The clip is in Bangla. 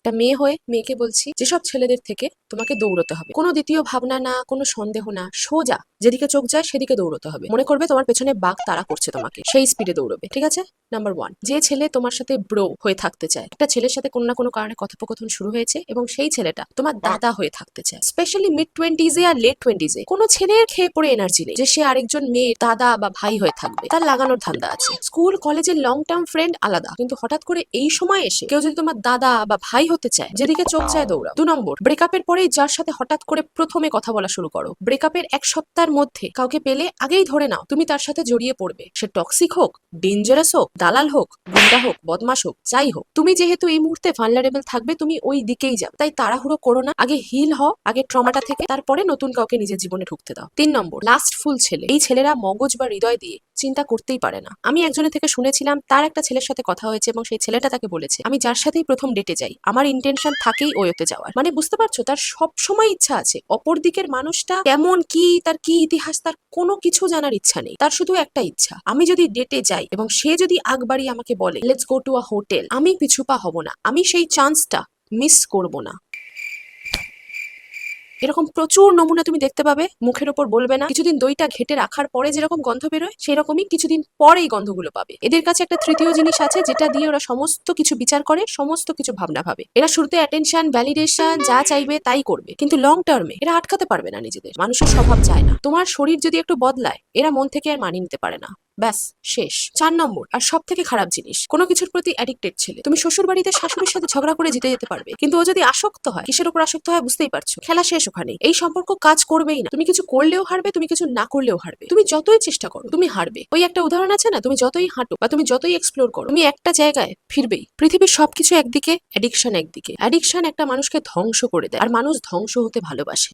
একটা মেয়ে হয়ে মেয়েকে বলছি, যেসব ছেলেদের থেকে তোমাকে দৌড়তে হবে, কোনো দ্বিতীয় ভাবনা না, কোনো সন্দেহ না, সোজা যেদিকে চোখ যায় সেদিকে দৌড়তে হবে। মনে করবে তোমার পেছনে বাঘ তাড়া করছে তোমাকে, সেই স্পিডে দৌড়বে, ঠিক আছে? নাম্বার ওয়ান, যে ছেলে তোমার সাথে ব্রো হয়ে থাকতে চায়, একটা ছেলের সাথে কোনো না কোনো কারণে কথোপকথন শুরু হয়েছে এবং সেই ছেলেটা তোমার দাদা হয়ে থাকতে চায়, স্পেশালি মিড 20s আর লেট 20s। কোনো ছেলের খেয়ে পড়ে এনার্জি নেই যে সে আরেকজন মেয়ের দাদা বা ভাই হয়ে থাকবে, তার লাগানোর ধান্দা আছে। স্কুল কলেজের লং টার্ম ফ্রেন্ড আলাদা, কিন্তু হঠাৎ করে এই সময় এসে কেউ যদি তোমার দাদা বা ভাই হতে চায়, যেদিকে চোখ চায় দৌড়াও। 2 নম্বর, ব্রেকআপের পরেই যার সাথে হঠাৎ করে প্রথমে কথা বলা শুরু করো, ব্রেকআপের 1 সপ্তাহের মধ্যে কাউকে পেলে আগেই ধরে নাও তুমি তার সাথে জড়িয়ে পড়বে। সে টক্সিক হোক, ডেঞ্জারাস হোক, দালাল হোক, গুন্ডা হোক, বদমাশ হোক, যাই হোক, তুমি যেহেতু এই মুহূর্তে ভালনারেবল থাকবে, তুমি ওই দিকেই যাবে। তাই তাড়াহুড়ো করো না, আগে হিল হও, আগে ট্রমাটা থেকে, তারপরে নতুন কাউকে নিজের জীবনে ঢুকতে দাও। 3 নম্বর, লাস্ট ফুল ছেলে। এই ছেলেরা মগজ বা হৃদয় দিয়ে চিন্তা করতেই পারে না। আমি একজনের থেকে শুনেছিলাম, তার একটা ছেলের সাথে কথা হয়েছে এবং সেই ছেলেটা তাকে বলেছে, আমি যার সাথেই প্রথম ডেটে যাই আমার ইন্টেনশন থাকেই ওয়োতে যাওয়ার। মানে বুঝতে পারছো, তার সব সময় ইচ্ছা আছে অপর দিকের মানুষটা কেমন, কি তার কি ইতিহাস, তার কোনো কিছু জানার ইচ্ছা নেই। তার শুধু একটা ইচ্ছা, আমি যদি ডেটে যাই এবং সে যদি আগ বাড়িয়ে আমাকে বলে let's go to a hotel, আমি পিছুপা হব না, আমি সেই চান্সটা মিস করব না। এরকম প্রচুর নমুনা তুমি দেখতে পাবে। মুখের ওপর বলবে না, কিছুদিন দইটা ঘেটে রাখার পরে যেরকম গন্ধ বেরোয়, সেই রকমই কিছুদিন পরে এই গন্ধগুলো পাবে। এদের কাছে একটা তৃতীয় জিনিস আছে যেটা দিয়ে ওরা সমস্ত কিছু বিচার করে, সমস্ত কিছু ভাবনা ভাবে। এরা শুরুতে অ্যাটেনশন, ভ্যালিডেশন যা চাইবে তাই করবে, কিন্তু লং টার্মে এরা আটকাতে পারবে না নিজেদের। মানুষের স্বভাব চায় না। তোমার শরীর যদি একটু বদলায়, এরা মন থেকে আর মানিয়ে নিতে পারে না। ব্যাস, শেষ। 4 নম্বর, আর সব থেকে খারাপ জিনিস, কোনো কিছুর প্রতি অ্যাডিক্টেড ছেলে। তুমি শ্বশুর বাড়িতে শাশুড়ির সাথে ঝগড়া করে জিতে যেতে পারবে, কিন্তু ও যদি আসক্ত হয়, কিসের উপর আসক্ত হয় বুঝতেই পারছো, খেলা শেষ ওখানে। এই সম্পর্ক কাজ করবেই না। তুমি কিছু করলেও হারবে, তুমি কিছু না করলেও হারবে। তুমি যতই চেষ্টা করো তুমি হারবে। ওই একটা উদাহরণ আছে না, তুমি যতই হাঁটো বা তুমি যতই এক্সপ্লোর করো, তুমি একটা জায়গায় ফিরবেই। পৃথিবীর সবকিছু একদিকে, অ্যাডিকশন একদিকে। অ্যাডিকশন একটা মানুষকে ধ্বংস করে দেয়, আর মানুষ ধ্বংস হতে ভালোবাসে।